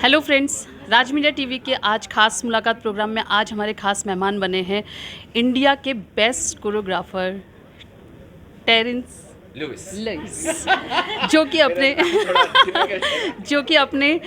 Hello friends, राज media TV के आज खास मुलाकात प्रोग्राम में आज हमारे खास मेहमान बने हैं इंडिया के बेस्ट कोरियोग्राफर टेरेंस लुइस। लुइस, जो कि मेरा अपने नाम थोड़ा difficult है। जो कि अपने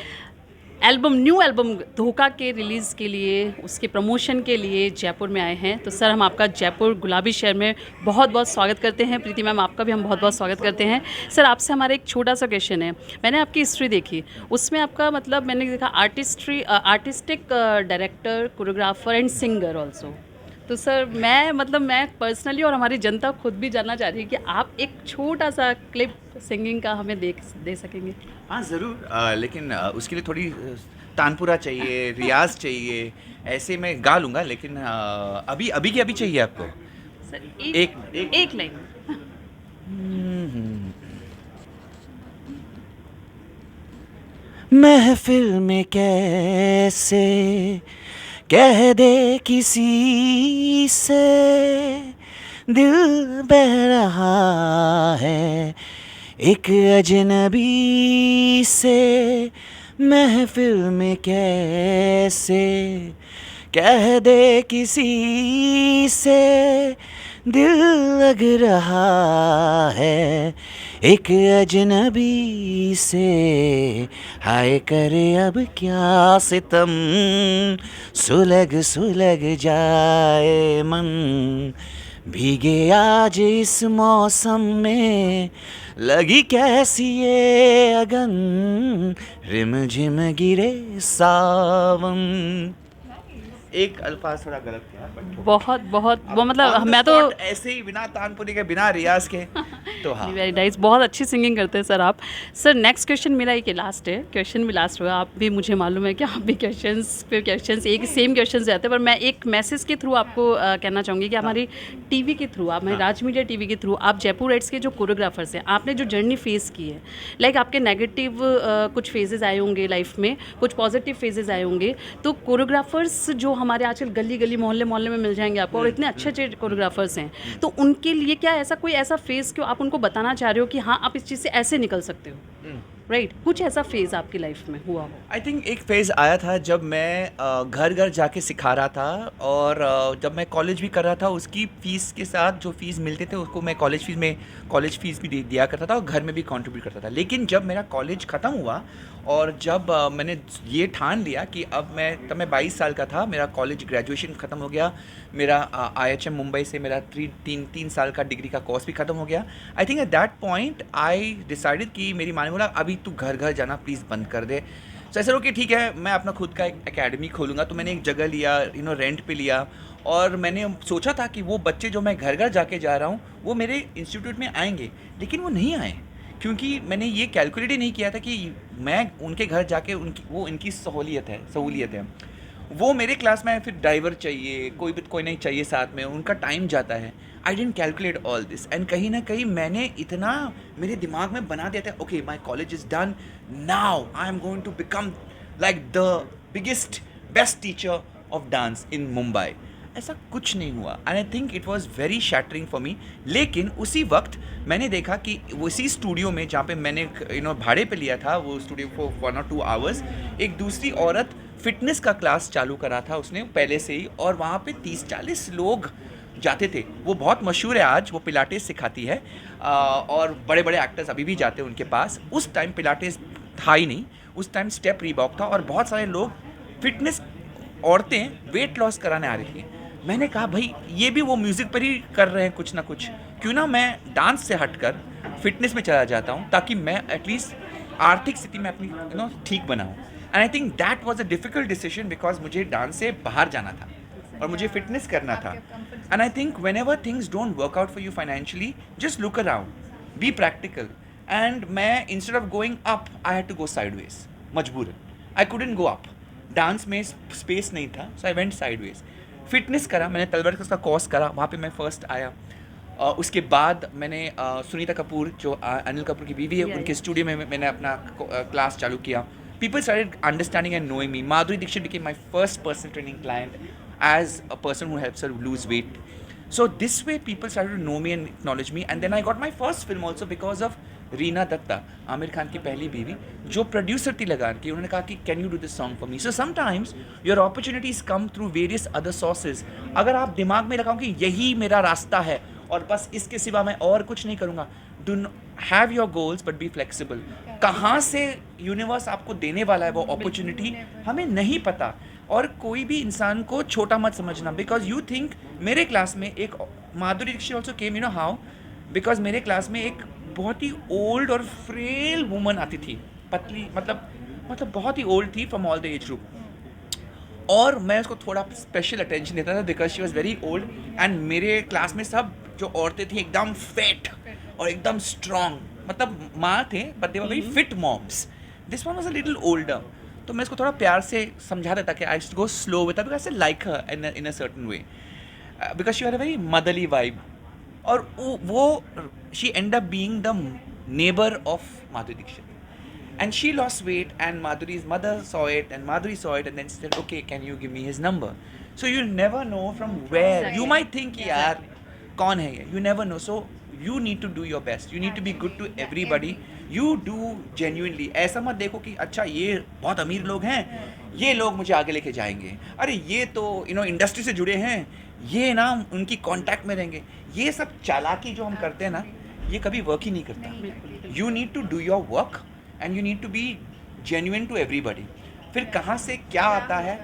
न्यू एल्बम धोखा के रिलीज़ के लिए उसके प्रमोशन के लिए जयपुर में आए हैं। तो सर, हम आपका जयपुर गुलाबी शहर में बहुत बहुत स्वागत करते हैं। प्रीति मैम, आपका भी हम बहुत बहुत स्वागत करते हैं। सर, आपसे हमारा एक छोटा सा क्वेश्चन है। मैंने आपकी हिस्ट्री देखी, उसमें आपका मतलब मैंने देखा artistic director, choreographer and singer also. तो सर, मैं पर्सनली और हमारी जनता खुद भी जानना चाह रही है कि आप एक छोटा सा क्लिप सिंगिंग का हमें दे सकेंगे? हाँ ज़रूर, लेकिन उसके लिए थोड़ी तानपुरा चाहिए, रियाज़ चाहिए। ऐसे मैं गा लूँगा, लेकिन अभी अभी की अभी चाहिए आपको। सर, एक एक एक लाइन। महफिल में कैसे कह दे किसी से, दिल बह रहा है एक अजनबी से। महफिल में कैसे कह दे किसी से, दिल लग रहा है एक अजनबी से। हाय करे अब क्या सितम, सुलग सुलग जाए मन। भीगे आज इस मौसम में, लगी कैसी ये अगन, रिम झिम गिरे सावन। एक अल्फाज थोड़ा गलत था, बहुत बहुत वो मतलब On the मैं तो spot, ऐसे ही बिना तानपुरी के, बिना रियाज के। तो हाँ, वेरी नाइस, बहुत अच्छी सिंगिंग करते हैं सर आप। सर, नेक्स्ट क्वेश्चन मेरा एक लास्ट है, क्वेश्चन भी लास्ट होगा। आप भी, मुझे मालूम है कि आप भी क्वेश्चंस एक सेम क्वेश्चन आते हैं, पर मैं एक मैसेज के थ्रू आपको कहना चाहूँगी कि हमारी टीवी के थ्रू, आप हमारी राज मीडिया टीवी के थ्रू, आप जयपुर राइट्स के जो कोरियोग्राफर्स हैं, आपने जो जर्नी फेस की है, लाइक आपके नेगेटिव कुछ फेजेस आए होंगे लाइफ में, कुछ पॉजिटिव फेजेस आए होंगे, तो कोरियोग्राफर्स जो हमारे आजकल गली गली मोहल्ले मोहल्ले में मिल जाएंगे आपको, और इतने अच्छे अच्छे कोरियोग्राफर्स हैं, तो उनके लिए क्या ऐसा कोई ऐसा फेज़ क्यों आप उनको बताना चाह रहे हो कि हाँ, आप इस चीज़ से ऐसे निकल सकते हो, राइट? कुछ ऐसा फेज़ आपकी लाइफ में हुआ हो? आई थिंक एक फेज़ आया था जब मैं घर घर जाके सिखा रहा था, और जब मैं कॉलेज भी कर रहा था, उसकी फ़ीस के साथ जो फ़ीस मिलते थे उसको मैं कॉलेज फ़ीस भी दिया करता था, और घर में भी कंट्रीब्यूट करता था। लेकिन जब मेरा कॉलेज ख़त्म हुआ, और जब मैंने ये ठान लिया कि तब मैं 22 साल का था, मेरा कॉलेज ग्रेजुएशन ख़त्म हो गया, मेरा IHM मुंबई से मेरा तीन साल का डिग्री का कोर्स भी ख़त्म हो गया। I think at that point I decided कि मेरी माँ ने बोला, अभी तू घर घर जाना प्लीज़ बंद कर दे। सो ऐसा कि ठीक है, मैं अपना खुद का एक एकेडमी खोलूँगा। तो मैंने एक जगह लिया, रेंट पे लिया, और मैंने सोचा था कि वो बच्चे जो मैं घर घर जाके जा रहा हूँ, वो मेरे इंस्टीट्यूट में आएंगे, लेकिन वो नहीं आए, क्योंकि मैंने ये कैलकुलेट ही नहीं किया था कि मैं उनके घर जाके इनकी सहूलियत है। वो मेरे क्लास में फिर ड्राइवर चाहिए, कोई नहीं चाहिए साथ में, उनका टाइम जाता है। I didn't calculate all this, and कहीं ना कहीं मैंने इतना मेरे दिमाग में बना दिया था, okay my college is done, now I am going to become like the biggest best teacher of dance in Mumbai. ऐसा कुछ नहीं हुआ, and I think it was very shattering for me. लेकिन उसी वक्त मैंने देखा कि उसी स्टूडियो में जहाँ पे मैंने भाड़े पे लिया था वो स्टूडियो फॉर 1 or 2 आवर्स, एक दूसरी औरत फिटनेस का क्लास चालू करा था उसने पहले से ही, और वहाँ पे 30-40 लोग जाते थे। वो बहुत मशहूर है आज, वो पिलाटेस सिखाती है, और बड़े बड़े एक्टर्स अभी भी जाते हैं उनके पास। उस टाइम पिलाटेस था ही नहीं, उस टाइम स्टेप रीबॉक था, और बहुत सारे लोग फिटनेस औरतें वेट लॉस कराने आ रही थी। मैंने कहा भाई, ये भी वो म्यूज़िक पर ही कर रहे हैं कुछ ना कुछ, क्यों ना मैं डांस से हटकर फिटनेस में चला जाता हूँ, ताकि मैं एटलीस्ट आर्थिक स्थिति में अपनी ठीक बनाऊँ। And I think that was a difficult decision, because मुझे डांस से बाहर जाना था और मुझे फिटनेस करना था। And I think whenever things don't work out for you financially, just look around, be practical. And मैं instead of going up, I had to go sideways, मजबूरन। I couldn't go up, dance में space नहीं था, so I went sideways. Fitness करा, मैंने तलवार का course करा, वहाँ पे मैं फर्स्ट आया। उसके बाद मैंने सुनीता कपूर, जो अनिल कपूर की बीवी है, उनके स्टूडियो में मैंने अपना क्लास चालू किया। People started understanding and knowing me. Madhuri Dixit became my first personal training client as a person who helps her lose weight. So this way people started to know me and acknowledge me, and then I got my first film also because of Reena Dutta, Aamir Khan की पहली बीवी, जो producer थी लगान की। उन्होंने कहा कि can you do this song for me. So sometimes your opportunities come through various other sources. अगर आप दिमाग में रखाओ कि यही मेरा रास्ता है और बस इसके सिवा मैं और कुछ नहीं करूँगा, do have your goals but be flexible. कहाँ से यूनिवर्स आपको देने वाला है वो अपॉर्चुनिटी हमें नहीं पता। और कोई भी इंसान को छोटा मत समझना, बिकॉज यू थिंक, मेरे क्लास में एक Madhuri Dixit also came, you know how, because मेरे क्लास में एक बहुत ही ओल्ड और फ्रेल वुमन आती थी, पतली, मतलब बहुत ही ओल्ड थी from all the age group. और मैं उसको थोड़ा स्पेशल अटेंशन देता था because she was very old. And मेरे क्लास में सब जो औरतें थी एकदम फिट और एकदम स्ट्रॉन्ग, मतलब माँ थे but they were very fit moms. This one was a little older. तो मैं इसको थोड़ा प्यार से समझा देता कि I should go slow with her because I like her in a certain way, because she had a very motherly vibe. और वो she end up being the neighbour of Madhuri Dixit, and she lost weight and Madhuri's mother saw it and Madhuri saw it and then said, okay, can you give me his number? So you never know from where you might think yaar kaun hai ye, you never know. So you need to do your best, you need to be good to everybody, you do genuinely. ऐसा मत देखो कि अच्छा ये बहुत अमीर लोग हैं, ये लोग मुझे आगे लेके जाएंगे, अरे ये तो इंडस्ट्री से जुड़े हैं, ये ना उनकी कांटेक्ट में रहेंगे। ये सब चालाकी जो हम करते हैं ना, ये कभी वर्क ही नहीं करता। You need to do your work and you need to be genuine to everybody. फिर कहाँ से क्या आता है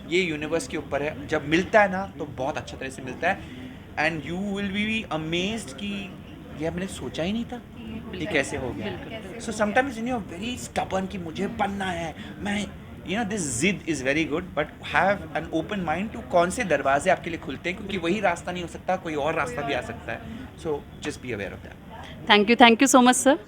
ये यूनिवर्स के ऊपर है। जब मिलता है ना तो बहुत अच्छा तरह से मिलता है and you will be amazed कि ये मैंने सोचा ही नहीं था ये कैसे हो गया। So sometimes in your very stubborn कि मुझे बनना है, मैं दिस जिद is very good, but have an open mind to कौन से दरवाजे आपके लिए खुलते हैं, क्योंकि वही रास्ता नहीं हो सकता, कोई और रास्ता भी आ सकता है। So just be aware of that. Thank you so much sir.